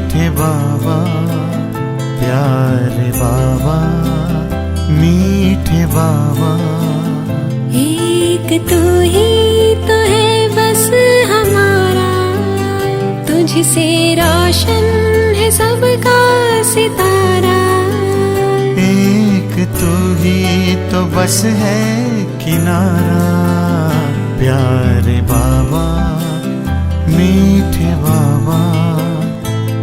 मीठे बाबा प्यारे बाबा मीठे बाबा। एक तू ही तो है बस हमारा, तुझसे रोशन है सबका सितारा। एक तू ही तो बस है किनारा, प्यारे बाबा मीठे बाबा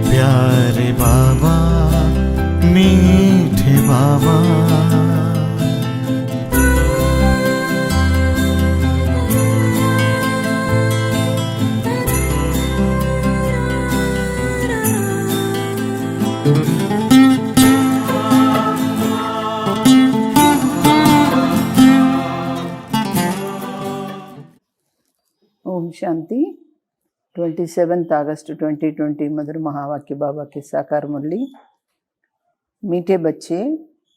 प्यारे बाबा मीठे बाबा। ओम शांति। 27 अगस्त 2020 मधुर महावाक्य बाबा की साकार मुरली। मीठे बच्चे,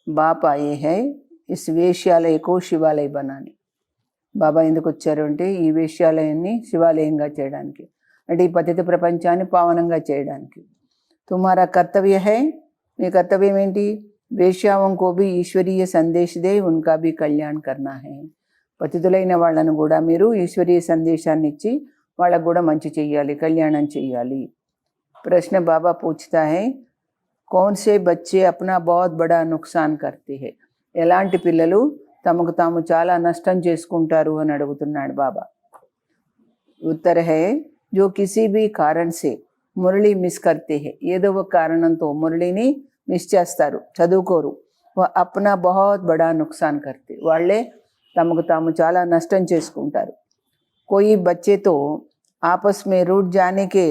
बाप आए हैं इस వేశ్యాలయ को శివాలయ बनाने। బాబా ఎందుకు వచ్చారు అంటే ఈ వేశ్యాలయాన్ని శివాలయంగా చేయడానికి, అంటే ఈ పతిత ప్రపంచాన్ని పావనంగా చేయడానికి। तुम्हारा कर्तव्य है, మీ కర్తవ్యం ఏంటి? వేశ్యావం को भी ईश्वरीय संदेश दे, उनका भी कल्याण करना है। పతితులైన వాళ్ళను కూడా మీరు ఈశ్వరీయ సందేశాన్ని ఇచ్చి వాళ్ళకు కూడా మంచి చెయ్యాలి, కళ్యాణం చెయ్యాలి। प्रश्न बाबा पूछता है, कौन से बच्चे अपना बहुत बड़ा नुकसान करते हैं? ఎలాంటి పిల్లలు తమకు తాము చాలా నష్టం చేసుకుంటారు అని అడుగుతున్నాడు బాబా। उत्तर है, जो किसी भी कारण से మురళి మిస్ करते हैं, ఏదో ఒక కారణంతో మురళిని మిస్ చేస్తారు, చదువుకోరు। अपना बहुत बड़ा नुकसान करते, వాళ్ళే తమకు తాము చాలా నష్టం చేసుకుంటారు। कोई बच्चे तो आपस में रूठ जाने के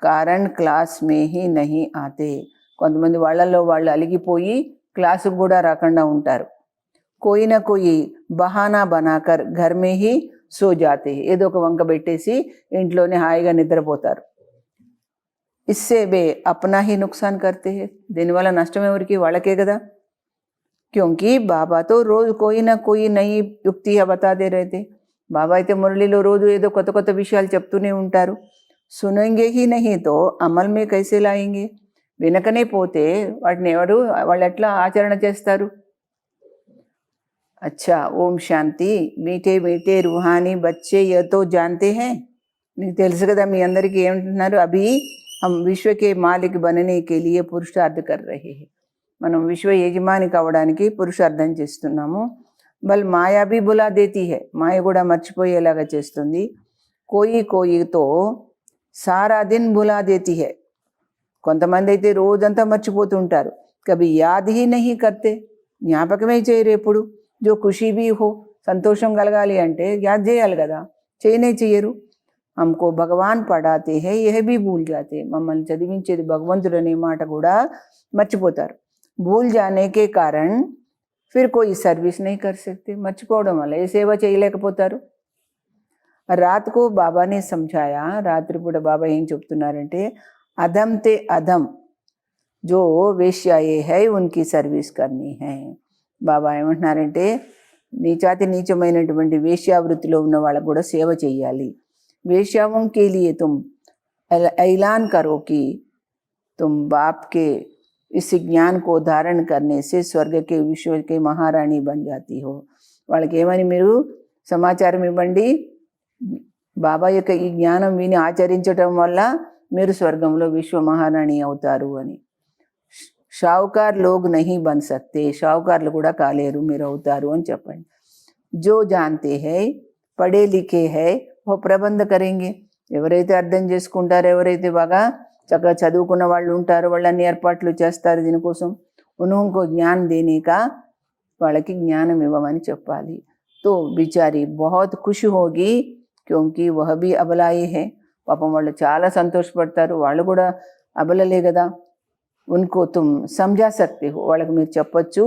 कारण क्लास में ही नहीं आते, కొంతమంది వాళ్ళల్లో వాళ్ళు అలిగిపోయి క్లాసుకు కూడా రాకుండా ఉంటారు। कोई ना कोई बहाना बनाकर घर में ही सो जाते हैं, ఏదో ఒక వంక పెట్టేసి ఇంట్లోనే హాయిగా నిద్రపోతారు। इससे वे अपना ही नुकसान करते हैं, దీనివల్ల నష్టం ఎవరికి? వాళ్ళకే కదా। क्योंकि बाबा तो रोज कोई ना कोई नई युक्तियाँ बताते रहते। బాబా అయితే మురళిలో రోజు ఏదో కొత్త కొత్త విషయాలు చెప్తూనే ఉంటారు। सुनेंगे ही नहीं तो अमल में कैसे लाएंगे, వినకనే పోతే వాటిని వాళ్ళు ఎట్లా ఆచరణ చేస్తారు? अच्छा, ఓం శాంతి। మీఠే మీఠే रूहानी बच्चे ये तो जानते हैं, మీకు తెలుసు కదా మీ అందరికీ ఏమంటున్నారు? अभी हम विश्व के मालिक बनने के लिए पुरुषार्थ कर रहे हैं, మనం విశ్వ యజమాని కావడానికి పురుషార్థం చేస్తున్నాము। బల్ మాయా भी बुला देती है, మాయ కూడా మర్చిపోయేలాగా చేస్తుంది। कोई कोई तो सारा दिन बुला देती है, కొంతమంది అయితే రోజంతా మర్చిపోతుంటారు। కभी याद ही नहीं करते, జ్ఞాపకమే చేయరు ఎప్పుడు। जो खुशी भी हो, సంతోషం కలగాలి అంటే యాద్ చేయాలి కదా, చేయనే చెయ్యరు। हमको भगवान पढ़ाते हैं यह भी भूल जाते, మమ్మల్ని చదివించేది భగవంతుడు అనే మాట కూడా మర్చిపోతారు। भूल जाने के कारण फिर कोई सर्विस नहीं कर सकते, మర్చిపోవడం వల్ల ఏ సేవ చేయలేకపోతారు। रात को बाबा ने समझाया, రాత్రిపూట బాబా ఏం చెప్తున్నారంటే, अधम ते अधम जो వేశ్యాయే है उनकी सर्विस करनी है। బాబా ఏమంటున్నారంటే, నీచాతి నీచమైనటువంటి వేశ్యావృత్తిలో ఉన్న వాళ్ళకు కూడా సేవ చేయాలి। వేశ్యాओं के लिए तुम ऐलान करो कि तुम बाप के इस ज्ञान को धारण करने से स्वर्ग के विश्व के महारानी बन जाती हो। వాళ్ళకి ఏమని మీరు సమాచారం ఇవ్వండి, బాబా యొక్క ఈ జ్ఞానం విని ఆచరించటం వల్ల మీరు స్వర్గంలో విశ్వ మహారాణి అవుతారు అని। షావుకార్ లోగ్ నహీ బన్ సక్తే, షావుకార్లు కూడా కాలేరు, మీరు అవుతారు అని చెప్పండి। జో జాన్తే హై పడే లిఖే హై वो ప్రబంధ కరేంగే, ఎవరైతే అర్థం చేసుకుంటారో, ఎవరైతే బాగా చక్కగా చదువుకున్న వాళ్ళు ఉంటారో వాళ్ళని ఏర్పాట్లు చేస్తారు దీనికోసం। ఉన్హోంకో జ్ఞాన్ దేనేకా, వాళ్ళకి జ్ఞానం ఇవ్వమని చెప్పాలి। తో బిచారి బహుత్ ఖుషి హోగి క్యోంకి వహ భీ అబలాయి హై, పాపం వాళ్ళు చాలా సంతోషపడతారు, వాళ్ళు కూడా అబలలే కదా। ఉన్కో తుమ్ సమझा सकते हो, వాళ్ళకి మీరు చెప్పొచ్చు।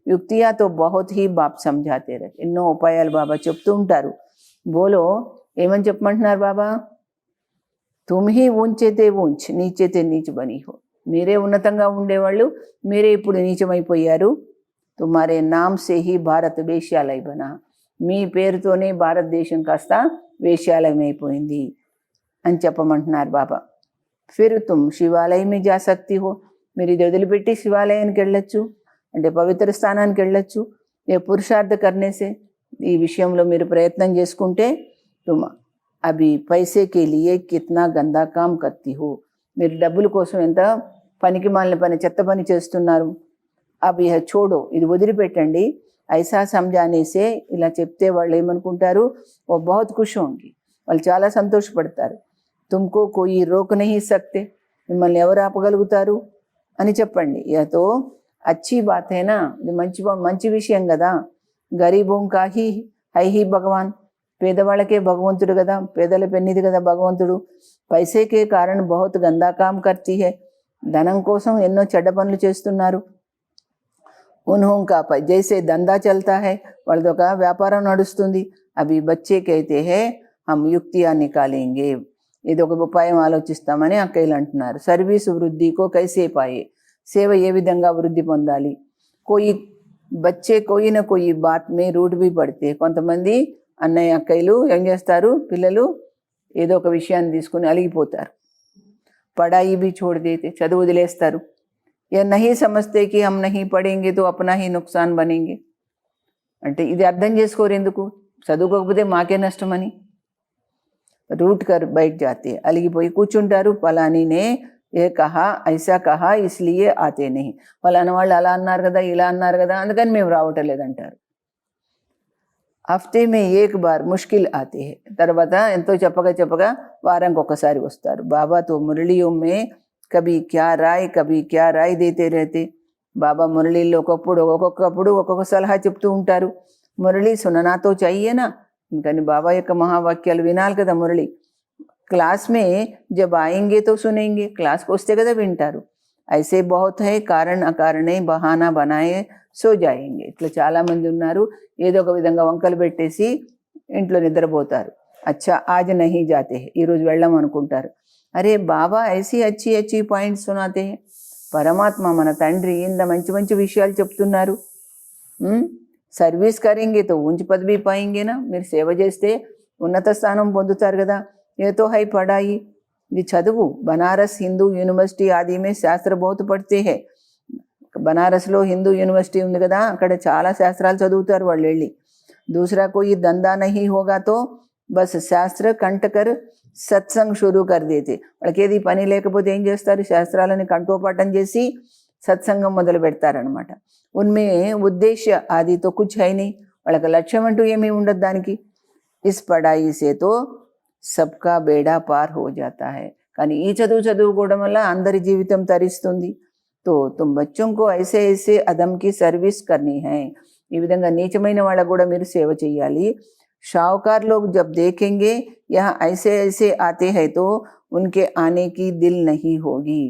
యుక్తియా తో బహుత్ హీ బాప్ సమझाते రహే, ఎన్నో ఉపాయాలు బాబా చెప్తూ ఉంటారు। బోలో, ఏమని చెప్పమంటున్నారు బాబా? తుమ్ హీ ఊంచేతే ఊంచ్ నీచేతే నీచ్ బనీ హో, మీరే ఉన్నతంగా ఉండేవాళ్ళు, మీరే ఇప్పుడు నీచమైపోయారు। తుమ్హారే నామ్ సే హీ భారత్ వేశ్యాలయ బనా, మీ పేరుతోనే భారతదేశం కాస్త వేశ్యాలయం అయిపోయింది అని చెప్పమంటున్నారు బాబా। फिर तुम శివాలయ में जा सकती हो. మీరు ఇది వదిలిపెట్టి శివాలయానికి వెళ్ళొచ్చు, అంటే పవిత్ర స్థానానికి వెళ్ళొచ్చు. ఏ పురుషార్థ करने से ఈ విషయంలో మీరు ప్రయత్నం చేసుకుంటే तुम अभी पैसे के लिए कितना गंदा काम करती हो. మీరు డబ్బుల కోసం ఎంత పనికి మాలిన పని, చెత్త పని చేస్తున్నారు. అవి छोड़ो, ఇది వదిలిపెట్టండి. ఐసా సమజానేసే, ఇలా చెప్తే వాళ్ళు ఏమనుకుంటారు, ఓ बहुत खुश होंगी, వాళ్ళు చాలా సంతోషపడతారు. तुमको कोई रोक नहीं सकते, మిమ్మల్ని ఎవరు ఆపగలుగుతారు అని చెప్పండి. యతో అచ్చి బాత్ హేనా, ఇది మంచి విషయం కదా. గరీబోం కాహి హైహి భగవాన్, పేదవాళ్ళకే భగవంతుడు కదా, పేదల పెన్నిది కదా భగవంతుడు. పైసేకే కారణ్ బహుత్ గందా కామ్ కర్తీ హై, ధనం కోసం ఎన్నో చెడ్డ పనులు చేస్తున్నారు. उन्हों का जैसे धंधा चलता है, వాళ్ళది ఒక వ్యాపారం నడుస్తుంది. అవి బచ్చేకి అయితే హే హమ్ యుక్తియా నికాలేంగే, ఇది ఒక ఉపాయం ఆలోచిస్తామని అక్కయ్యలు అంటున్నారు. సర్వీస్ వృద్ధికో కైసే పాయే, సేవ ఏ విధంగా వృద్ధి పొందాలి. కోయి బచ్చే కోయి నా కోయి బాత్ మే రూట్ भी పడితే, కొంతమంది అన్నయ్య అక్కయ్యలు ఏం చేస్తారు, పిల్లలు ఏదో ఒక విషయాన్ని తీసుకుని అలిగిపోతారు. పడాయి भी छोड़ देते, చదువు వదిలేస్తారు. या नहीं समझते कि हम नहीं पढ़ेंगे तो अपना ही नुकसान बनेंगे, అంటే ఇది అర్థం చేసుకోరు ఎందుకు, చదువుకోకపోతే మాకే నష్టమని. रूट कर बैठ जाते, అలిగిపోయి కూర్చుంటారు. ఫలానీనే ఏ కహా ఐసా కహా ఇస్లియే ఆతే నహీ, ఫలానా వాళ్ళు అలా అన్నారు కదా, ఇలా అన్నారు కదా, అందుకని మేము రావటం లేదంటారు. హఫ్తే మే ఏక్ బార్ ముష్కిల్ ఆతే హై, తర్వాత ఎంతో చెప్పగా వారానికి ఒకసారి వస్తారు. బాబా తో మురళియో మే కభీ క్యా రాయ్ దేతే रहते, బాబా మురళీల్లో ఒక్కొక్కప్పుడు ఒక్కొక్క సలహా చెప్తూ ఉంటారు. మురళి సుననాతో చెయ్యేనా, ఇంకని బాబా యొక్క మహావాక్యాలు వినాలి కదా. మురళి క్లాస్ మే జబ్ ఆయేంగే తో సునేంగే, క్లాస్కి వస్తే కదా వింటారు. ఐసే బహుత్ హై కారణ్ అకారణే బహానా బనాయే సో జాయేంగే, ఇట్లా చాలామంది ఉన్నారు, ఏదో ఒక విధంగా వంకలు పెట్టేసి ఇంట్లో నిద్రపోతారు. అచ్చా ఆజ్ నహీ జాతే హై, ఈరోజు వెళ్ళం అనుకుంటారు. అరే బాబా ఐసీ అచ్చి పాయింట్స్ సునాతే హై, పరమాత్మ మన తండ్రి ఇంత మంచి విషయాలు చెప్తున్నారు. సర్వీస్ కరేంగే తో ఉంచ పదవి పాయింగేనా, మీరు సేవ చేస్తే ఉన్నత స్థానం పొందుతారు కదా. ఏతో హై పడాయి, ఇది చదువు. బనారస్ హిందూ యూనివర్సిటీ ఆది మే శాస్త్ర బహుత్ పడితే హై, బనారస్లో హిందూ యూనివర్సిటీ ఉంది కదా, అక్కడ చాలా శాస్త్రాలు చదువుతారు వాళ్ళు వెళ్ళి. దూసరా కోయి దందా నహీ హోగా తో బస్ శాస్త్ర కంటకర్ సత్సంగ్ షురూ కర్ దేతే, వాళ్ళకి ఏది పని లేకపోతే ఏం చేస్తారు, శాస్త్రాలని కంఠోపాఠం చేసి సత్సంగం మొదలు పెడతారనమాట. ఉన్మే ఉద్దేశ్య ఆది తో కుచ్ హై నీ, వాళ్ళకి లక్ష్యం అంటూ ఏమీ ఉండదు దానికి. ఇస్ పడాయి సే తో సబ్కా బేడా పార్ హో జాతా హై, కానీ ఈ చదువుకోవడం వల్ల అందరి జీవితం తరిస్తుంది. తో తుమ్ బచ్చోం కో ఐసే ఐసే అదమ్ కి సర్వీస్ కర్నీ హై, ఈ విధంగా నీచమైన వాళ్ళకు కూడా మీరు సేవ చేయాలి. शाहूकार लोग जब देखेंगे यहाँ ऐसे आते हैं तो उनके आने की दिल नहीं होगी.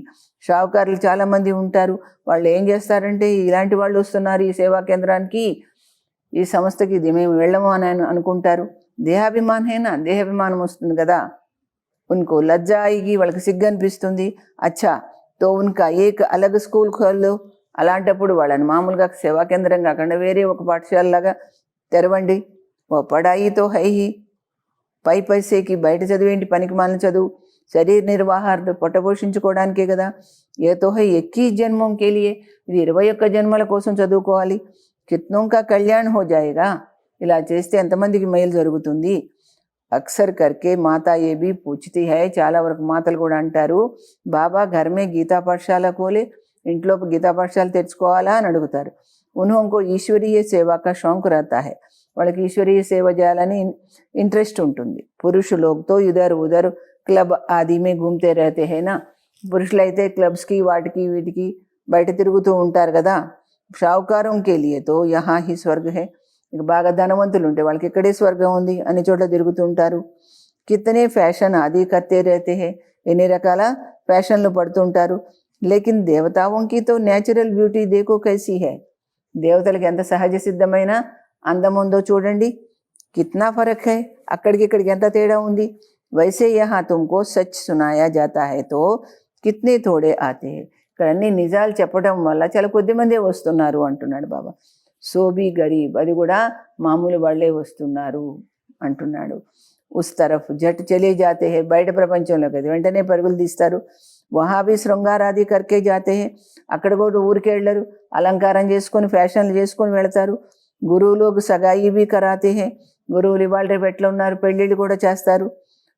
షావుకారులు చాలామంది ఉంటారు, వాళ్ళు ఏం చేస్తారంటే ఇలాంటి వాళ్ళు వస్తున్నారు ఈ సేవా కేంద్రానికి, ఈ సంస్థకి, ఇది మేము వెళ్ళము అని అనుకుంటారు. దేహాభిమానమేనా, దేహాభిమానం వస్తుంది కదా. ఉన్కో లజ్జా ఆయిగి, వాళ్ళకి సిగ్గు అనిపిస్తుంది. అచ్చా తో ఉన్కా ఏక్ అలగ్ స్కూల్ ఖోల్లో, అలాంటప్పుడు వాళ్ళని మామూలుగా సేవా కేంద్రం కాకుండా వేరే ఒక పాఠశాలలాగా తెరవండి. ఓ పడాయి తో హై హీ, పైసేకి బయట చదివేంటి, పనికి మాలిన చదువు. శరీర నిర్వాహార్థ, పొట్ట పోషించుకోవడానికే కదా. ఏతో హై 21 జన్మం కేలియే, ఇది 21 జన్మల కోసం చదువుకోవాలి. కిత్నోం కా కళ్యాణ్ హో జాయేగా, ఇలా చేస్తే ఎంతమందికి మేలు జరుగుతుంది. అక్సర్ కర్కే మాతా ఏ బీ పూछती है, చాలా వరకు మాతలు కూడా అంటారు, బాబా ఘర్ మే గీతా పాఠశాల కోలే, ఇంట్లో గీతా పాఠశాల తెచ్చుకోవాలా అని అడుగుతారు. ఉన్హోంకో ఈశ్వరీయ సేవా కా షౌక్ రహతా హై, వాళ్ళకి ఈశ్వరీయ సేవ చేయాలని ఇంట్రెస్ట్ ఉంటుంది. పురుషు లోగ్తో ఇదర్ ఉదర్ క్లబ్ ఆది మే ఘూమ్తే రహతే హై నా, పురుషులైతే క్లబ్స్కి వాటికి వీటికి బయట తిరుగుతూ ఉంటారు కదా. షావుకారం కే లియే తో యహా హీ స్వర్గ హై, ఇక బాగా ధనవంతులు ఉంటే వాళ్ళకి ఇక్కడే స్వర్గం ఉంది, అన్ని చోట్ల తిరుగుతూ ఉంటారు. కితనే ఫ్యాషన్ ఆది కర్తే రహతే హై, ఎన్ని రకాల ఫ్యాషన్లు పడుతుంటారు. లేకిన్ దేవతాओं తో నేచురల్ బ్యూటీ దేఖో కైసీ హై, దేవతలకి ఎంత సహజ సిద్ధమైన అందం ఉందో చూడండి. కిత్నా ఫరక్ హై, అక్కడికి ఇక్కడికి ఎంత తేడా ఉంది. వైసే యహా తుమ్కో సచ్ సునాయా జాతా హై తో కిత్నే థోడే ఆతే హై, ఇక్కడ అన్ని నిజాలు చెప్పడం వల్ల చాలా కొద్ది మందే వస్తున్నారు అంటున్నాడు బాబా. సోబీ గరీబ్, అది కూడా మామూలు వాళ్ళే వస్తున్నారు అంటున్నాడు. ఉస్ తరఫ్ జట్ చలే జాతే హై, బయట ప్రపంచంలోకి అది వెంటనే పరుగులు తీస్తారు. వహా భీ శృంగారాది కర్కే జాతే హై. అక్కడ కూడా ఊరికే వెళ్ళరు, అలంకారం చేసుకొని ఫ్యాషన్లు చేసుకొని వెళతారు. గురువులోకి సగాయి భీ కరాతే హై. గురువులు ఇవాళ రేపు ఎట్లా ఉన్నారు, పెళ్ళిళ్ళు కూడా చేస్తారు.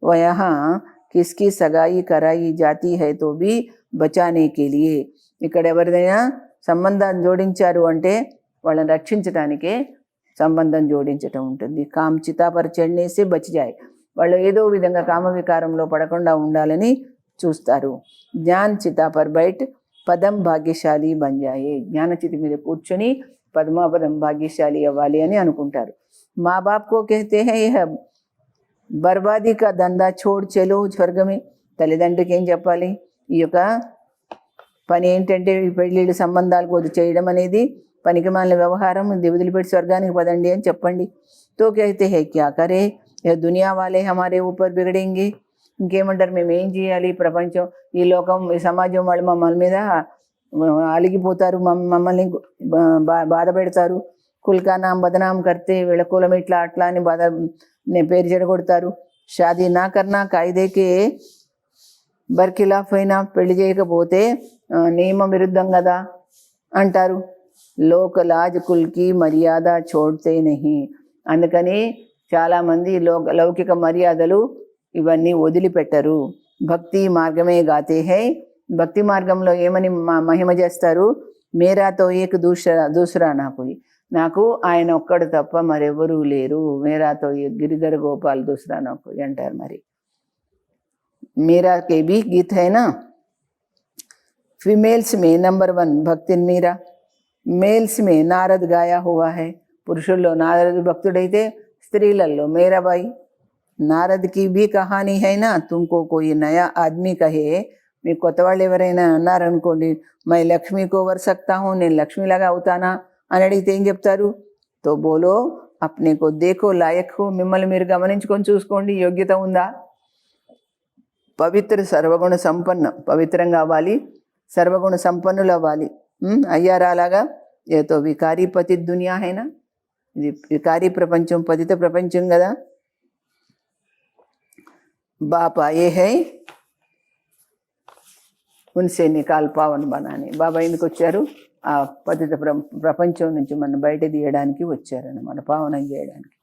వహా కిస్కి సగాయి కరాయి జాతి హై తో భీ బచానే కే లియే. ఇక్కడ ఎవరిదైనా సంబంధాన్ని జోడించారు అంటే వాళ్ళని రక్షించడానికే సంబంధం జోడించటం ఉంటుంది. కామ్ చితాపర్ చడ్నేసే బచి జాయ్. వాళ్ళు ఏదో విధంగా కామ వికారంలో పడకుండా ఉండాలని చూస్తారు. జ్ఞాన్ చితాపర్ బయట పదం భాగ్యశాలి బంజాయే. జ్ఞానచితి మీద కూర్చొని పద్మాపదం భాగ్యశాలి అవ్వాలి అని అనుకుంటారు. మా బాప్ కో కహతే హై బర్బాదీ కా దందా చోడ్ చెలో స్వర్గమే. తల్లిదండ్రికి ఏం చెప్పాలి? ఈ యొక్క పని ఏంటంటే ఈ పెళ్ళిళ్ళు సంబంధాలు కొద్ది చేయడం అనేది పనికిమాలిన వ్యవహారం, ఇది వదిలిపెట్టి స్వర్గానికి పదండి అని చెప్పండి. తో కహతే హై క్యా కరే, దునియా వాలే హమారే ఊపర్ బిగడేంగే. ఇంకేమంటారు, మేము ఏం చేయాలి? ప్రపంచం, ఈ లోకం, ఈ సమాజం వాళ్ళు మమ్మల్ని మీద అలిగిపోతారు, మమ్మల్ని బాధ పెడతారు. కుల్కా నాం బదనాం కర్తే, వీళ్ళ కులం ఇట్లా అట్లా అని పేరు చెడగొడతారు. షాదీ నా కర్నా కాయిదేకే బర్ఖిలాఫ్ అయినా, పెళ్లి చేయకపోతే నియమం విరుద్ధం కదా అంటారు. లోక లాజ్ కుల్కి మర్యాద చోడ్తే నహి. అందుకని చాలామంది లౌకిక మర్యాదలు ఇవన్నీ వదిలిపెట్టరు. భక్తి మార్గమే గాతే హై. భక్తి మార్గంలో ఏమని మహిమ చేస్తారు? మేరాతో ఏక్ దూసరా నాకు ఆయన ఒక్కడు తప్ప మరెవరూ లేరు. మేరాతో గిరిధర గోపాల్ దూసరా నాకు అంటారు. మరి మీరా के भी गीत है ना. फीमेल्स में नंबर 1 भक्तिन मीरा. మేల్స్ మే నారద్ గాయా హువా హై. పురుషుల్లో నారద్ భక్తుడైతే స్త్రీలలో మీరాబాయి. నారద్ కి భీ కహానీ హై నా. తుమ్కో కోయి నయా ఆద్మీ కహే, మీకు కొత్త వాళ్ళు ఎవరైనా అన్నారనుకోండి, మై లక్ష్మీకో వర్ సక్తా హూ, నేను లక్ష్మీలాగా అవుతానా అని అడిగితే ఏం చెప్తారు? తో బోలో అప్నే కో దేఖో లాయక్ హో. మిమ్మల్ని మీరు గమనించుకొని చూసుకోండి, యోగ్యత ఉందా? పవిత్ర సర్వగుణ సంపన్న, పవిత్రంగా అవ్వాలి, సర్వగుణ సంపన్నులు అవ్వాలి. అయ్యారా అలాగా? ఏతో వికారీ పతి దునియా హైనా. ఇది వికారీ ప్రపంచం, పతిత ప్రపంచం కదా. బాప్ ఆయే హై ఉన్సే నికాల్ పావన్ బనాని. బాబా ఎందుకు వచ్చారు? ఆ పతిత ప్రపంచం నుంచి మనం బయట తీయడానికి వచ్చారన్నమాట, పావనం చేయడానికి.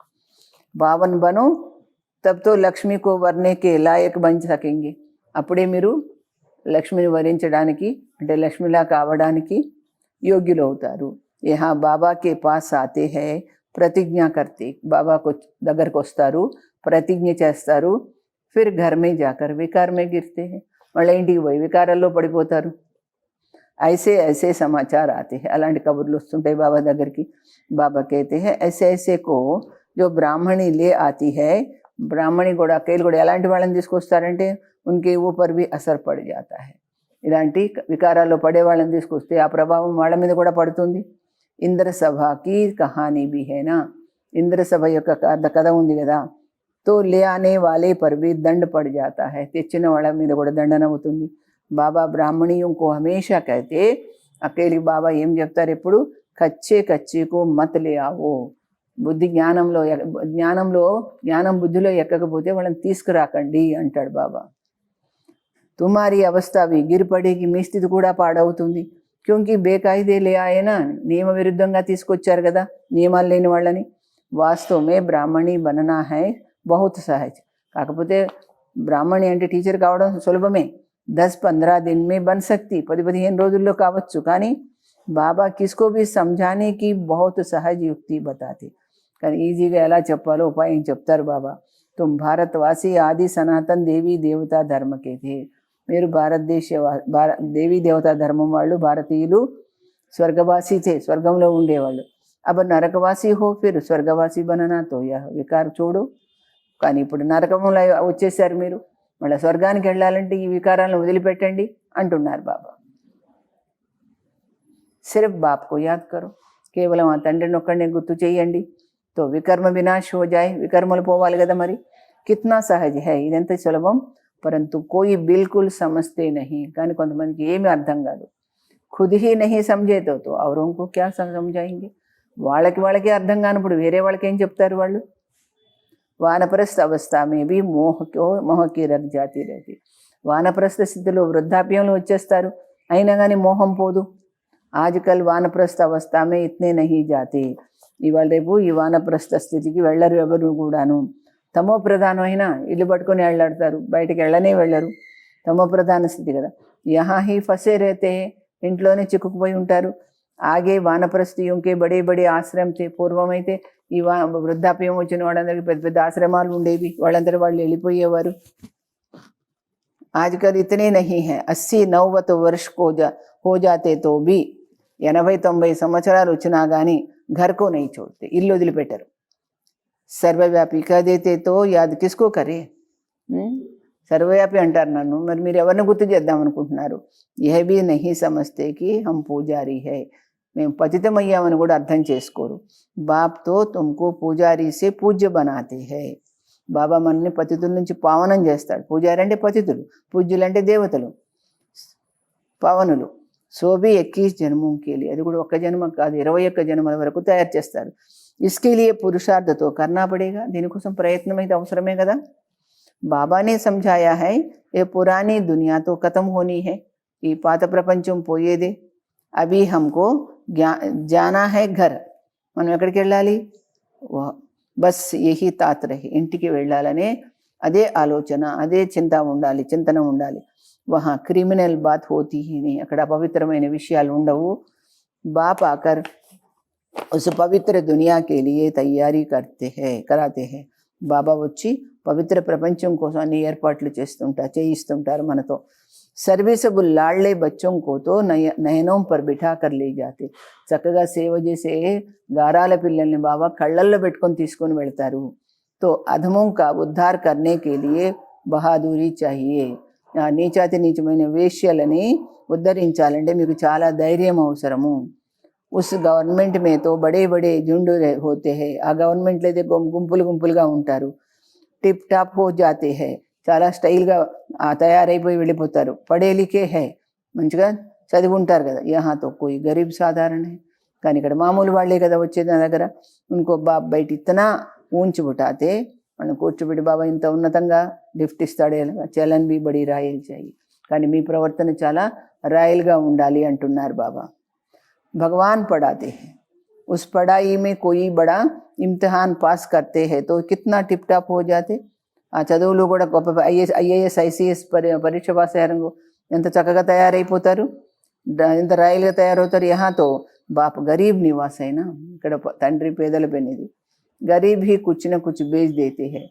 పావన్ బను తబ్తో లక్ష్మీకో వర్ణేకే లాయక్ బన్ సకేంగే. అప్పుడే మీరు లక్ష్మిని వరించడానికి, అంటే లక్ష్మిలా కావడానికి యోగ్యులు అవుతారు. యహా బాబాకే పాస్ ఆతే హై ప్రతిజ్ఞ కర్తే. బాబాకు దగ్గరకు వస్తారు, ప్రతిజ్ఞ చేస్తారు. ఫిర్ ఘర్ మే జాకర్ వికార్ మే గిర్తే హై. వాళ్ళ ఇంటికి పోయి వికారాల్లో పడిపోతారు. ఐసే ఐసే సమాచార్ ఆతే హై. అలాంటి కబుర్లు వస్తుంటాయి బాబా దగ్గరికి. బాబా कहते हैं ऐसे ऐसे को जो ब्राह्मणी ले आती है. బ్రాహ్మణి కూడా, అక్కలు కూడా ఎలాంటి వాళ్ళని తీసుకొస్తారంటే ఉనికి ఊపర్ भी असर పड़ जाता है. ఇలాంటి వికారాల్లో పడే వాళ్ళని తీసుకొస్తే ఆ ప్రభావం వాళ్ళ మీద కూడా పడుతుంది. ఇంద్ర సభకి కహానీ भी है ना. ఇంద్ర సభ యొక్క కథ ఉంది కదా. తో లే ఆనే వాలే పర్ भी దండ పड़ जाता है. తెచ్చిన వాళ్ళ మీద కూడా దండన అవుతుంది. బాబా బ్రాహ్మణియోं को हमेशा कहते, అక్కలికి బాబా ఏం చెప్తారు ఎప్పుడు? కచ్చే కచ్చేకు మత్ లే ఆవో. బుద్ధి జ్ఞానం బుద్ధిలో ఎక్కకపోతే వాళ్ళని తీసుకురాకండి అంటాడు బాబా. తుమారి అవస్థ అవి గిరిపడేకి, మీ స్థితి కూడా పాడవుతుంది. క్యూంకి బేకాయిదే లే ఆయనా, నియమ విరుద్ధంగా తీసుకొచ్చారు కదా నియమాలు లేని వాళ్ళని. వాస్తవమే బ్రాహ్మణి బననా హై బహుత్ సహజ్. కాకపోతే బ్రాహ్మణి అంటే టీచర్ కావడం సులభమే. 10-15 दिन में बन सकती, 10-15 రోజుల్లో కావచ్చు. కానీ బాబా కిస్కో भी समझाने की बहुत सहज युक्ति बताते. కానీ ఈజీగా ఎలా చెప్పాలో ఉపాయం చెప్తారు బాబా. తుమ్ భారతవాసి ఆది సనాతన్ దేవీ దేవతా ధర్మకే थे. మీరు దేవీ దేవతా ధర్మం వాళ్ళు, భారతీయులు స్వర్గవాసి थे, స్వర్గంలో ఉండేవాళ్ళు. అబ్ నరకవాసి హో ఫిర్ స్వర్గవాసి బననా తో యహ్ వికార్ చూడు. కానీ ఇప్పుడు నరకంలో వచ్చేసారు మీరు, మళ్ళీ స్వర్గానికి వెళ్ళాలంటే ఈ వికారాలను వదిలిపెట్టండి అంటున్నారు బాబా. సిర్ఫ్ బాప్కో యాద్ కరో. కేవలం ఆ తండ్రిని ఒక్కడిని గుర్తు చేయండి. తో వికర్మ వినాశ్ హో జాయ్. వికర్మలు పోవాలి కదా మరి. కిత్నా సహజ్ హై, ఇదెంత సులభం. పరంతు కోయి బిల్కుల్ సమస్తే నహి. కానీ కొంతమందికి ఏమీ అర్థం కాదు. ఖుద్ హీ నహీ సమझేతో తో ఔరోంకో క్యా సమझాయింగే. వాళ్ళకి అర్థం కానప్పుడు వేరే వాళ్ళకి ఏం చెప్తారు వాళ్ళు. వానప్రస్థ అవస్థ మే భీ మోహకి రగ్ జాతి रहती. వానప్రస్థ స్థితిలో వృద్ధాప్యంలో వచ్చేస్తారు, అయినా కానీ మోహం పోదు. ఆజ్కల్ వానప్రస్థ అవస్థ మే ఇత్నే నహీ జాతే. ఇవాళ రేపు ఈ వానప్రస్థ స్థితికి వెళ్ళరు ఎవరు కూడాను. తమో ప్రధానమైన ఇల్లు పట్టుకొని వెళ్ళాడతారు, బయటికి వెళ్ళరు. తమో ప్రధాన స్థితి కదా. యహా హీ ఫసే రేతే, ఇంట్లోనే చిక్కుకుపోయి ఉంటారు. ఆగే వానప్రస్థియోं के बड़े बड़े ఆశ్రయం थे. పూర్వమైతే ఈ వృద్ధాప్యం వచ్చిన వాళ్ళందరికీ పెద్ద పెద్ద ఆశ్రమాలు ఉండేవి, వాళ్ళందరూ వాళ్ళు వెళ్ళిపోయేవారు. ఆజ్కల్ ఇతనే నహీ హై. 80-90 वर्ष हो जाते तो भी 80-90 సంవత్సరాలు వచ్చినా కానీ ఘర్కో నహీ छोड़ते, ఇల్లు వదిలిపెట్టరు. సర్వవ్యాపి కదేతే తో యాద్ కిస్కో కరే. సర్వవ్యాపి అంటారు నన్ను, మరి మీరు ఎవరిని గుర్తు చేద్దాం అనుకుంటున్నారు? యహ భీ నహీ సమజ్తే కి హమ్ పూజారీ హై. మేము పతితమయ్యామని కూడా అర్థం చేసుకోరు. బాప్ తో తుమ్కో పూజారీ సే పూజ్య బనాతే హై. బాబా మనల్ని పతితుల నుంచి పావనం చేస్తాడు. పూజారి అంటే పతితులు, పూజ్యులు అంటే దేవతలు, పావనులు. సోబీ 21 జన్మంకి, అది కూడా ఒక్క జన్మ కాదు, 21 జన్మల వరకు తయారు చేస్తారు. ఇస్కే పురుషార్థతో కర్నా పడేగా, దీనికోసం ప్రయత్నం అయితే అవసరమే కదా. బాబా ने समझाया है ये पुरानी दुनिया तो खत्म होनी है, ఈ పాత ప్రపంచం పోయేదే. అవి హమ్కో జానా హై ఘర్, మనం ఎక్కడికి వెళ్ళాలి? బస్ యహీ తాత్ రహి, ఇంటికి వెళ్ళాలనే అదే ఆలోచన, అదే చింతన ఉండాలి. వహా క్రిమినల్ బాత్ హోతీ హీ నీ, అక్కడ అపవిత్రమైన విషయాలు ఉండవు. బాప్ ఆకర్ ఉస్ పవిత్ర దునియా కే లియే తయారీ कराते हैं. బాబా వచ్చి పవిత్ర ప్రపంచం కోసం అన్ని ఏర్పాట్లు చేయిస్తుంటారు మనతో. సర్వీసబుల్ లాళ్లే బచ్చోం కో తో నయనోం పర్ బిఠా కర్ లే జాతే. చక్కగా సేవ చేసే గారాల పిల్లల్ని బాబా కళ్ళల్లో పెట్టుకొని తీసుకొని వెళ్తారు. తో అధమోం కా ఉద్ధార్ కర్నే కే లియే బహాదూరీ చాహియే. నీచాతి నీచమైన వేశ్యలని ఉద్ధరించాలంటే మీకు చాలా ధైర్యం అవసరము. ఉస్ గవర్నమెంట్ మే తో బడే బడే జుండు హోతే హై, ఆ గవర్నమెంట్లో అయితే గుంపులుగా ఉంటారు. టిప్ టాప్ హో జాతే హై, చాలా స్టైల్గా తయారైపోయి వెళ్ళిపోతారు. పడే లిఖే హై, మంచిగా చదివి ఉంటారు కదా. యహా తో కోయి గరీబ్ సాధారణ హై, కానీ ఇక్కడ మామూలు వాళ్ళే కదా వచ్చేది నా దగ్గర. ఇంకో బాబ్ బయట ఇత్తనా ఊంచి బుటాతే, మనం కూర్చోబెట్టి బాబా ఇంత ఉన్నతంగా లిఫ్ట్ ఇస్తాడే, చలన్ బి బడి రాయల్ చాయి, కానీ మీ ప్రవర్తన చాలా రాయల్గా ఉండాలి అంటున్నారు బాబా. भगवान पढ़ाते हैं, उस पढ़ाई में कोई बड़ा इम्तिहान पास करते हैं तो कितना टिप टाप हो जाते. ఆ చదువులు కూడా గొప్ప ఐఏఎస్ ఐసీఎస్ పరీక్ష పాస్ అయ్యారు, ఎంత చక్కగా తయారైపోతారు, ఎంత రాయల్గా తయారవుతారు. యహాతో బాప్ గరీబ్ నివాస్ అయినా, ఇక్కడ తండ్రి పేదల పెనిది. గరీబ్ హీ కుచ్ నా కుచ్ బేచ్ దేతే హై,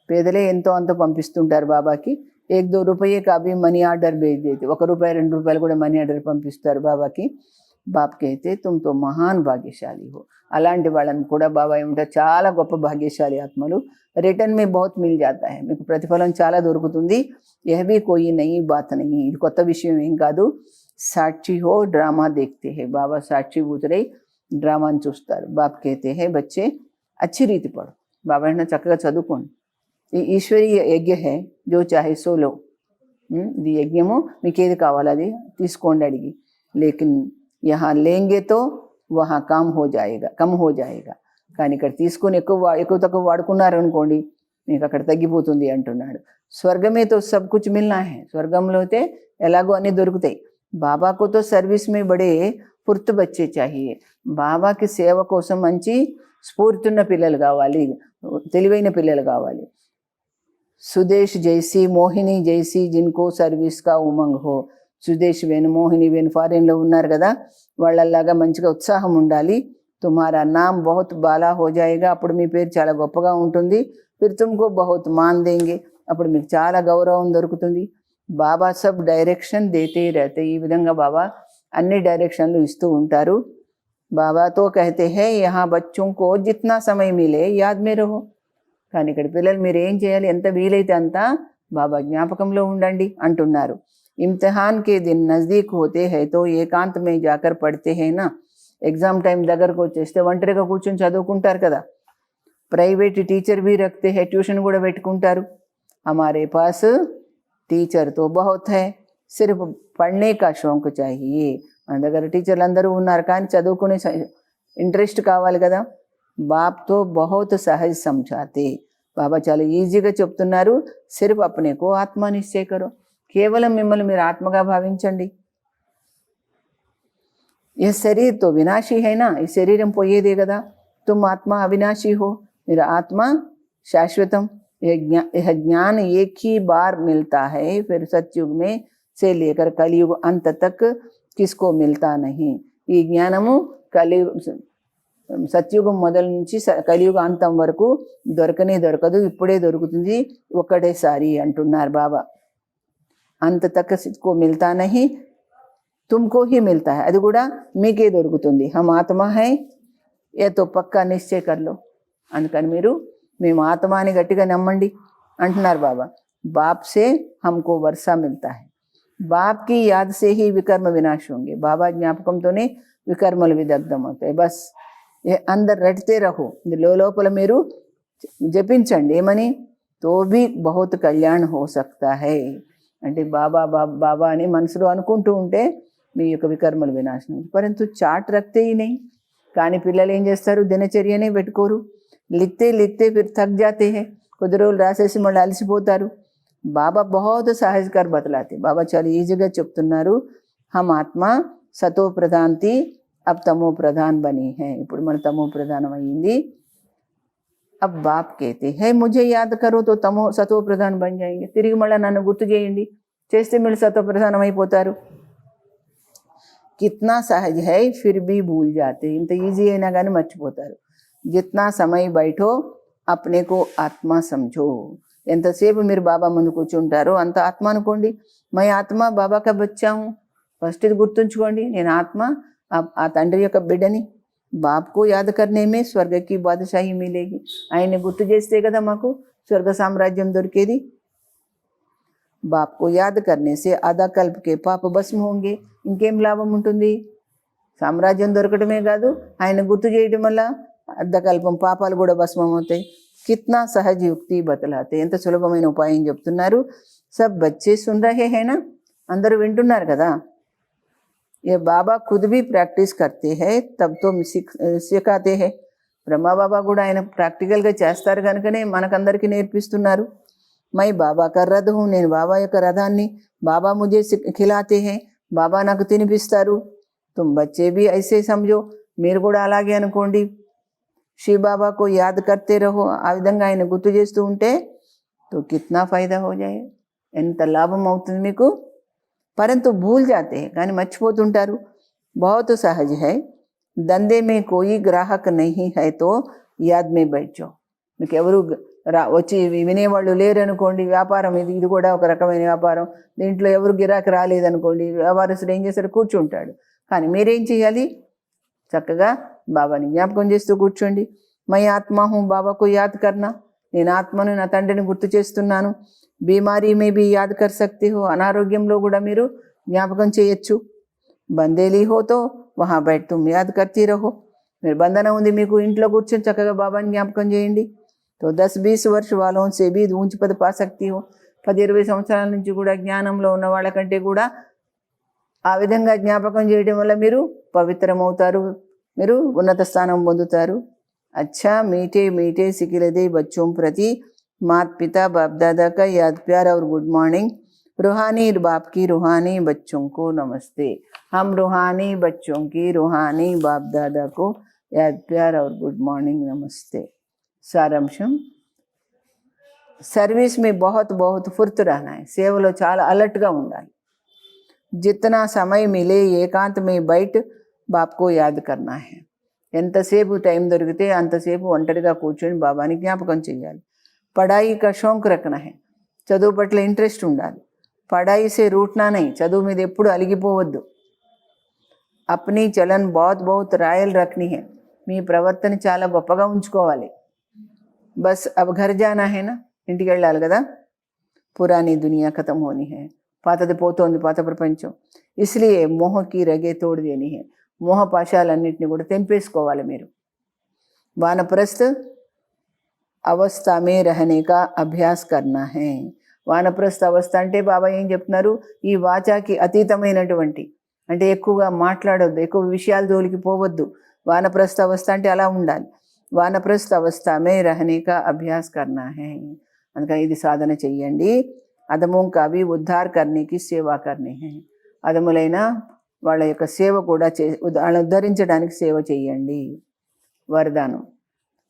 పేదలే ఎంతో అంత పంపిస్తుంటారు బాబాకి. 1-2 రూపాయే కాబీ మనీ ఆర్డర్ బేచ్ దేతే, 1 రూపాయి 2 రూపాయలు కూడా మనీ ఆర్డర్ పంపిస్తారు బాబాకి. బాప్ कहते तुम तो महान भाग्यशाली हो. అలాంటి వాళ్ళని కూడా బాబా ఏమంటారు, చాలా గొప్ప భాగ్యశాలి ఆత్మలు. రిటర్న్ మీ బహుత్ మిల్ జాతా హై, మీకు ప్రతిఫలం చాలా దొరుకుతుంది. యహ్ భీ కోయి నయీ బాత్ నహీ, ఇది కొత్త విషయం ఏం కాదు. సాక్షి హో డ్రామా దేఖతే హై, బాబా సాక్షి కూతురై డ్రామాని చూస్తారు. బాప్ कहते हैं బచ్చే అచ్చి రీతి పడు, బాబా అంటే చక్కగా చదువుకోండి. ఈ ఈశ్వరీయ యజ్ఞ హై, జో చాహే సోలో. ఇది యజ్ఞము, మీకు ఏది కావాలో అది తీసుకోండి అడిగి. లేకిన్ यहाँ लेंगे तो वहाँ కమ్ హో జాయేగా, కానీ ఇక్కడ తీసుకొని ఎక్కువ తక్కువ వాడుకున్నారు అనుకోండి, మీకు అక్కడ తగ్గిపోతుంది అంటున్నాడు. స్వర్గమే తో సబ్ కుచ్ మిల్నా హై, స్వర్గంలో అయితే ఎలాగో అన్నీ దొరుకుతాయి. బాబాకు తో సర్వీస్ మే బడే పుర్తు బచ్చే చాహియే, బాబాకి సేవ కోసం మంచి స్ఫూర్తిన్న పిల్లలు కావాలి, తెలివైన పిల్లలు కావాలి. సుదేశ్ జైసీ మోహిని జైసీ జిన్కో సర్వీస్ కా ఉమంగ్ హో. సుదేశ్ వేణు మోహిని వేణు ఫారిన్లో ఉన్నారు కదా, వాళ్ళలాగా మంచిగా ఉత్సాహం ఉండాలి. తుమారా నామ్ బహుత్ బాలా హో జాయేగా, అప్పుడు మీ పేరు చాలా గొప్పగా ఉంటుంది. ఫిర్ తుమ్కో బహుత్ మాన్ దేంగే, అప్పుడు మీకు చాలా గౌరవం దొరుకుతుంది. బాబా సబ్ డైరెక్షన్ దేతే రహతే, ఈ విధంగా బాబా అన్ని డైరెక్షన్లు ఇస్తూ ఉంటారు. బాబాతో కహతే హై యహా బచ్చోం కో జిత్నా సమయ మిలే యాద్ మే రహో, కానీ ఇక్కడ పిల్లలు మీరు ఏం చేయాలి, ఎంత వీలైతే అంత బాబా జ్ఞాపకంలో ఉండండి అంటున్నారు. इम्तिहान के दिन नज़दीक होते हैं तो एकांत में जाकर पढ़ते हैं ना. एग्ज़ाम टाइम దగ్గరకు వచ్చేస్తే ఒంటరిగా కూర్చొని చదువుకుంటారు కదా. ప్రైవేట్ టీచర్ भी रखते हैं, ట్యూషన్ కూడా పెట్టుకుంటారు. हमारे पास टीचर तो बहुत है, सिर्फ पढ़ने का शौक चाहिए. మన దగ్గర టీచర్లు అందరూ ఉన్నారు, కానీ చదువుకునే ఇంట్రెస్ట్ కావాలి కదా. బాప్ తో బహుత్ సహజ్ సమझाते, బాబా చాలా ఈజీగా చెప్తున్నారు. సిర్ఫ్ అప్నే కో ఆత్మ నిశ్చయ కరో, కేవలం మిమ్మల్ని మీరు ఆత్మగా భావించండి. ये शरीर तो विनाशी है ना, ये शरीरम పోయేదే కదా. तुम आत्मा अविनाशी हो, मेरा आत्मा शाश्वतम. यह ज्ञान एक ही बार मिलता है, फिर सतयुग में से लेकर कलयुग अंत तक किसको मिलता नहीं. ఈ జ్ఞానము సత్యుగం మొదలు నుంచి కలియుగ అంతం వరకు దొరకదు, ఇప్పుడే దొరుకుతుంది ఒక్కటేసారి అంటున్నారు బాబా. అంత తక్ को मिलता नहीं, तुमको ही मिलता है, అది కూడా మీకే దొరుకుతుంది. हम आत्मा है ये तो పక్కా నిశ్చయ కర్లో. అందుకని మీరు మేము ఆత్మ అని గట్టిగా నమ్మండి అంటున్నారు బాబా. बाप से हमको वर्षा मिलता है, बाप की याद से ही विकर्म विनाश होंगे. బాబా జ్ఞాపకంతోనే వికర్మలు విదగ్ధం అవుతాయి. బస్ అందరు రటితే రహో, లోపల మీరు జపించండి. ఏమని? తో భీ బహుత్ కళ్యాణ్ హో సక్తా హై అంటే బాబా బాబా బాబా అని మనసులో అనుకుంటూ ఉంటే మీ యొక్క వికర్మలు వినాశనం. పరంతు చాట్ రక్తే ही नहीं. కానీ పిల్లలు ఏం చేస్తారు? దినచర్యనే పెట్టుకోరు. లిఖతే లిఖతే ఫిర్ థక్ జాతే హై, కొద్ది రోజులు రాసేసి మళ్ళీ అలసిపోతారు. బాబా బహుత్ సహజకర్ బతలాతే. బాబా చాలా ఈజీగా చెప్తున్నారు. హమ్ ఆత్మ సతో ప్రధాన్తి अब तमो प्रधान बनी है. ఇప్పుడు మన తమో ప్రధానం అయ్యింది. अब बाप कहते हैं मुझे याद करो तो तमो सतो प्रधान बन जाएंगे. తిరిగి మళ్ళీ నన్ను గుర్తు చేయండి, చేస్తే మీరు సతో ప్రధానం అయిపోతారు. कितना सहज है फिर भी भूल जाते. ఇంత ఈజీ అయినా కానీ మర్చిపోతారు. जितना समय बैठो अपने को आत्मा समझो. ఎంతసేపు మీరు బాబా ముందు కూర్చుంటారో అంత ఆత్మ అనుకోండి. मैं आत्मा बाबा का बच्चा हूँ. ఫస్ట్ ఇది గుర్తుంచుకోండి, నేను ఆత్మ ఆ తండ్రి యొక్క బిడ్డని. బాప్కు యాద करने में స్వర్గ की बादशाही मिलेगी. ఆయన్ని గుర్తు చేస్తే కదా మాకు స్వర్గ సామ్రాజ్యం దొరికేది. బాప్కు యాద करने से आधा कल्प के पाप भस्म होंगे. ఇంకేం లాభం ఉంటుంది? సామ్రాజ్యం దొరకటమే కాదు, ఆయన గుర్తు చేయడం వల్ల అర్ధకల్పం పాపాలు కూడా భస్మం అవుతాయి. కిత్నా సహజ యుక్తి బతలాతే. ఎంత సులభమైన ఉపాయం చెప్తున్నారు. సబ్ బచ్చే సున్ రహే హై నా, అందరూ వింటున్నారు కదా. ये बाबा खुद भी प्रैक्टिस करते हैं तब तो सिखाते हैं. బ్రహ్మ బాబా కూడా ఆయన ప్రాక్టికల్గా చేస్తారు కనుకనే మనకందరికీ నేర్పిస్తున్నారు. మై బాబా కా రథ్ హూ, నేను బాబా యొక్క రథాన్ని. బాబా ముझे ఖిలాతే హై, బాబా నాకు తినిపిస్తారు. తుమ్ బచ్చే భీ ఐసే సమझो, మీరు కూడా అలాగే అనుకోండి. శ్రీ బాబాకు యాద్ కర్తే రహో, ఆ విధంగా ఆయన గుర్తు చేస్తూ ఉంటే తో కిత్నా ఫైదా హో జాయే, ఎంత లాభం అవుతుంది మీకు. परंतु भूल जाते हैं, కానీ మర్చిపోతుంటారు. बहुत सहज है, దందే में कोई ग्राहक नहीं है तो याद में बैठ जाओ. మీకు ఎవరు వచ్చి వినేవాళ్ళు లేరనుకోండి, వ్యాపారం ఇది కూడా ఒక రకమైన వ్యాపారం. దీంట్లో ఎవరు గిరాకీ రాలేదనుకోండి, వ్యాపారస్తుడు ఏం చేస్తాడు? కూర్చుంటాడు. కానీ మీరేం చేయాలి? చక్కగా బాబాని జ్ఞాపకం చేస్తూ కూర్చోండి. మై ఆత్మ హూ, బాబాకు యాద్ కర్నా, నేను ఆత్మను, నా తండ్రిని గుర్తు చేస్తున్నాను. బీమారీ మే బీ యాద్ కర్ సక్తే హో, అనారోగ్యంలో కూడా మీరు జ్ఞాపకం చేయొచ్చు. బందేలీ హో తో వహా బైఠ్ తుమ్ యాద్ కర్తీ రహో. మీరు బంధనం ఉంది మీకు, ఇంట్లో కూర్చొని చక్కగా బాబాని జ్ఞాపకం చేయండి. తో 10-20 వర్ష వాళ్ళం సే బీ ఊంచ్ పద పా సక్తీ హో. 10-20 సంవత్సరాల నుంచి కూడా జ్ఞానంలో ఉన్న వాళ్ళకంటే కూడా ఆ విధంగా జ్ఞాపకం చేయడం వల్ల మీరు పవిత్రమవుతారు, మీరు ఉన్నత స్థానం పొందుతారు. अच्छा मीठे मीठे सिकिलदे बच्चों प्रति माता पिता बाप दादा का याद प्यार और गुड मॉर्निंग. रूहानी बाप की रूहानी बच्चों को नमस्ते. हम रूहानी बच्चों की रूहानी बाप दादा को याद प्यार और गुड मॉर्निंग नमस्ते. सारांशम, सर्विस में बहुत बहुत फुर्त रहना है. సేవలో చాలా అలర్ట్గా ఉండాలి. जितना समय मिले एकांत में बैठ बाप को याद करना है. ఎంతసేపు టైం దొరికితే అంతసేపు ఒంటరిగా కూర్చొని బాబాని జ్ఞాపకం చేయాలి. పడాయి కా షౌక్ రఖనా హై, చదువు పట్ల ఇంట్రెస్ట్ ఉండాలి. పడాయి సే రూట్నా నహీ, చదువు మీద ఎప్పుడు అలిగిపోవద్దు. అప్నీ చలన్ బహుత్ బహుత్ రాయల్ రఖనీ హై, మీ ప్రవర్తన చాలా గొప్పగా ఉంచుకోవాలి. బస్ అబ్ ఘర్ జానా హై నా, ఇంటికి వెళ్ళాలి కదా. పురానీ దునియా ఖతం హోనీ హై, పాతది పోతోంది, పాత ప్రపంచం. ఇస్లియే మోహకి రగే తోడ్ దేని హై, మోహపాశాలన్నింటినీ కూడా తెంపేసుకోవాలి మీరు. వానప్రస్థ అవస్థ మే రహనే కా అభ్యాస్ కర్నా హై. వానప్రస్థ అవస్థ అంటే బాబా ఏం చెప్తున్నారు? ఈ వాచాకి అతీతమైనటువంటి, అంటే ఎక్కువగా మాట్లాడొద్దు, ఎక్కువ విషయాల జోలికి పోవద్దు. వానప్రస్థ అవస్థ అంటే అలా ఉండాలి. వానప్రస్థ అవస్థ మే రహనే కా అభ్యాస్ కర్నా హై. అందుకని ఇది సాధన చెయ్యండి. అధమों का भी उद्धार करने की సేవ करनी है. అధములైన వాళ్ళ యొక్క సేవ కూడా వాళ్ళని ఉద్ధరించడానికి సేవ చేయండి. वरदान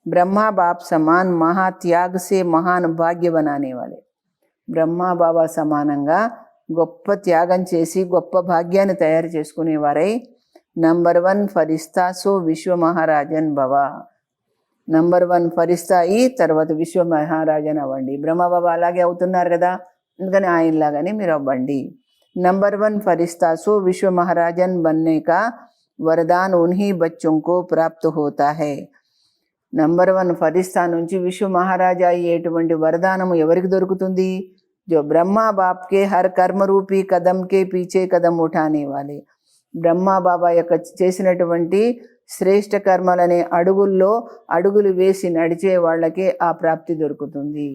ब्रह्मा बाप समान महात्याग से महान भाग्य बनाने वाले. బ్రహ్మా బాబా సమానంగా గొప్ప త్యాగం చేసి గొప్ప భాగ్యాన్ని తయారు చేసుకునేవారై నంబర్ 1 ఫరిస్తా సో విశ్వ మహారాజన్ భవ. నంబర్ 1 ఫరిస్తా అయి తర్వాత విశ్వ మహారాజన్ అవ్వండి. బ్రహ్మబాబా అలాగే అవుతున్నారు కదా, అందుకని ఆయనలాగానే మీరు అవ్వండి. నంబర్ 1 ఫరిస్తా సో విశ్వ మహారాజన్ बनने का वरदान उन्हीं बच्चों को प्राप्त होता है. నంబర్ 1 ఫరిస్తా నుంచి విశ్వ మహారాజా అయ్యేటువంటి వరదానము ఎవరికి దొరుకుతుంది? जो ब्रह्मा बाप के हर कर्म रूपी कदम के पीछे कदम उठाने वाले. బ్రహ్మా బాబా యొక్క చేసినటువంటి శ్రేష్ఠ కర్మలనే అడుగుల్లో అడుగులు వేసి నడిచే వాళ్ళకే ఆ ప్రాప్తి దొరుకుతుంది.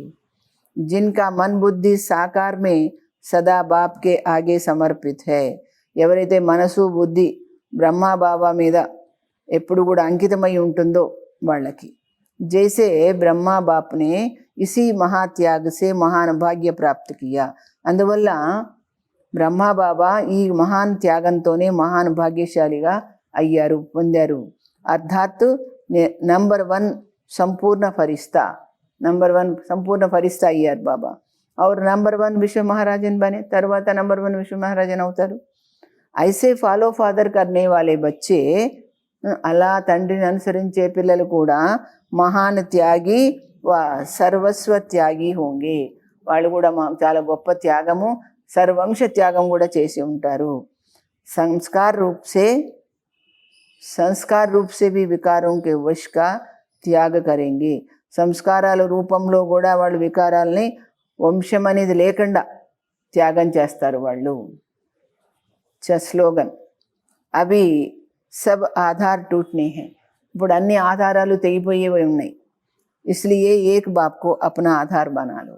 जिनका मन बुद्धि साकार में सदा बाप के आगे समर्पित है. ఎవరైతే మనసు బుద్ధి బ్రహ్మా బాబా మీద ఎప్పుడు కూడా అంకితమై ఉంటుందో వాళ్ళకి. जैसे ब्रह्मा बाप ने इसी महात्याग से महान भाग्य प्राप्त किया. అందువల్ల బ్రహ్మా బాబా ఈ మహాన్ త్యాగంతోనే మహాన్ భాగ్యశాలిగా అయ్యారు, పొందారు. అర్థాత్ నంబర్ 1 సంపూర్ణ ఫరిస్తా, నంబర్ 1 సంపూర్ణ ఫరిస్తా అయ్యారు బాబా. और నంబర్ 1 విశ్వ మహారాజన్ బనే, తర్వాత నంబర్ 1 విశ్వ మహారాజన్ అవుతారు. ఐసే ఫాలో ఫాదర్ కర్నే వాలే బచ్చే, అలా తండ్రిని అనుసరించే పిల్లలు కూడా మహాన్ త్యాగి సర్వస్వ త్యాగి హోంగే. వాళ్ళు కూడా చాలా గొప్ప త్యాగము సర్వంశ త్యాగం కూడా చేసి ఉంటారు. సంస్కార రూప్ సే भी వికారం के वश का త్యాగ కरेंगे. సంస్కారాల రూపంలో కూడా వాళ్ళు వికారాలని వంశం అనేది లేకుండా త్యాగం చేస్తారు వాళ్ళు. స్లోగన్ అవి సబ్ ఆధార్ టూట్నే హై. ఇప్పుడు అన్ని ఆధారాలు తెగిపోయేవి ఉన్నాయి. ఇస్లియే ఏక్ బాప్కు అప్నా ఆధార్ బనాలో.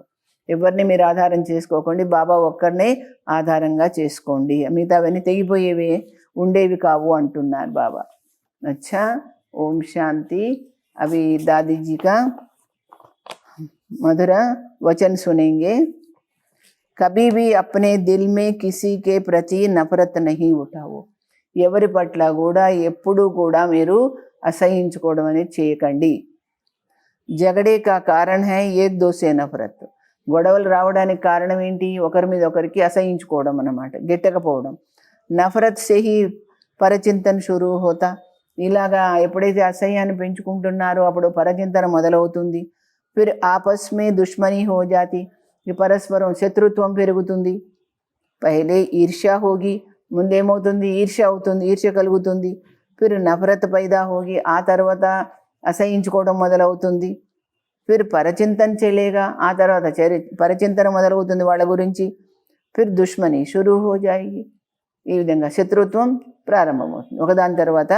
ఎవరిని మీరు ఆధారం చేసుకోకండి, బాబా ఒక్కరినే ఆధారంగా చేసుకోండి. మిగతావన్నీ తెగిపోయేవి, ఉండేవి కావు అంటున్నారు బాబా. అచ్చా, ఓం శాంతి. అవి దాదీజీ కా मधुर वचन सुनेंगे. कभी भी अपने दिल में किसी के प्रति नफरत नहीं उठाओ. ఎవరి పట్ల కూడా ఎప్పుడూ కూడా మీరు అసహించుకోవడం అనేది చేయకండి. జగడే కా కారణ్ హై ఏక్ దో సే నఫరత్. గొడవలు రావడానికి కారణం ఏంటి? ఒకరి మీద ఒకరికి అసహించుకోవడం అన్నమాట, గిట్టకపోవడం. నఫరత్ సే హీ పరచింతన్ షురూ హోతా. ఇలాగా ఎప్పుడైతే అసహ్యాన్ని పెంచుకుంటున్నారో అప్పుడు పరచింతన మొదలవుతుంది. फिर आपस में दुश्मनी हो जाती. పరస్పరం శత్రుత్వం పెరుగుతుంది. పహలే ఈర్ష్య హోగి, ముందేమవుతుంది? ఈర్ష్య అవుతుంది, ఈర్ష్య కలుగుతుంది. ఫిర్ నఫరత్ పైదా హోగి, ఆ తర్వాత అసహించుకోవడం మొదలవుతుంది. ఫిర్ పరచింతన్ చెలేగా, ఆ తర్వాత పరచింతన మొదలవుతుంది వాళ్ళ గురించి. ఫిర్ దుష్మని షురూ హో జాయిగి. ఈ విధంగా శత్రుత్వం ప్రారంభమవుతుంది. ఒకదాని తర్వాత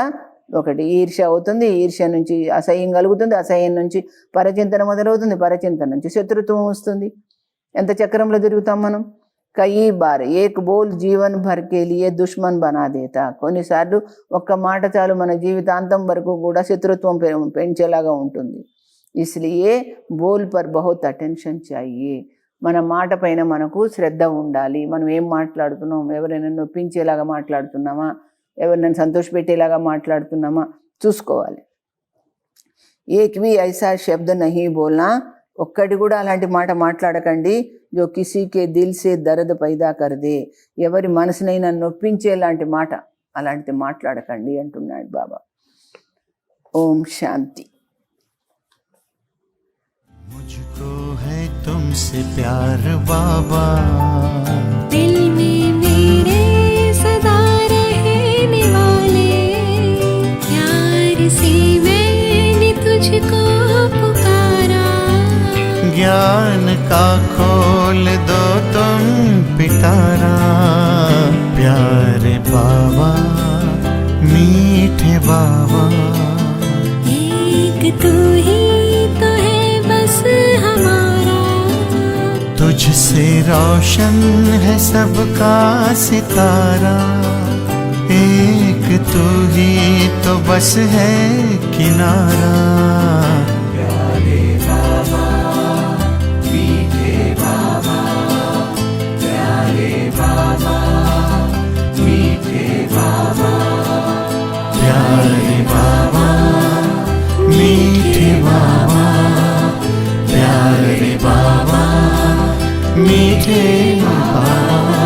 ఒకటి ఈర్ష్య అవుతుంది, ఈర్ష్య నుంచి అసహ్యం కలుగుతుంది, అసహ్యం నుంచి పరచింతన మొదలవుతుంది, పరచింతన నుంచి శత్రుత్వం వస్తుంది. ఎంత చక్రంలో తిరుగుతాం మనం. కई बार एक बोल जीवन भर के लिए दुश्मन बना देता. కొన్నిసార్లు ఒక్క మాట చాలు మన జీవితాంతం వరకు కూడా శత్రుత్వం పెంచేలాగా ఉంటుంది. इसलिए बोल पर बहुत अटेंशन चाहिए. మన మాట పైన మనకు శ్రద్ధ ఉండాలి. మనం ఏం మాట్లాడుతున్నాం, ఎవరైనా నొప్పించేలాగా మాట్లాడుతున్నామా, ఎవరినైనా సంతోషపెట్టేలాగా మాట్లాడుతున్నామా చూసుకోవాలి. ఏక్ भी ऐसा शब्द नहीं बोलना. ఒక్కటి కూడా అలాంటి మాట మాట్లాడకండి. जो किसी के दिल से दर्द पैदा कर दे. ఎవరి మనసునైనా నొప్పించేలాంటి మాట, అలాంటిది మాట్లాడకండి అంటున్నాడు బాబా. ఓం శాంతి. मुझको है तुमसे प्यार बाबा, दिल में मेरे सदा रहने वाले. प्यार से मैंने तुझको पुकारा. ज्ञान का खोल दो तुम पिटारा. प्यारे बाबा, मीठे बाबा, एक तू ही तो है बस हमारा. तुझसे रोशन है सबका सितारा. एक तू ही तो बस है किनारा. प्यारे बाबा, मीठे बाबा, अरे बाबा मीठे बाबा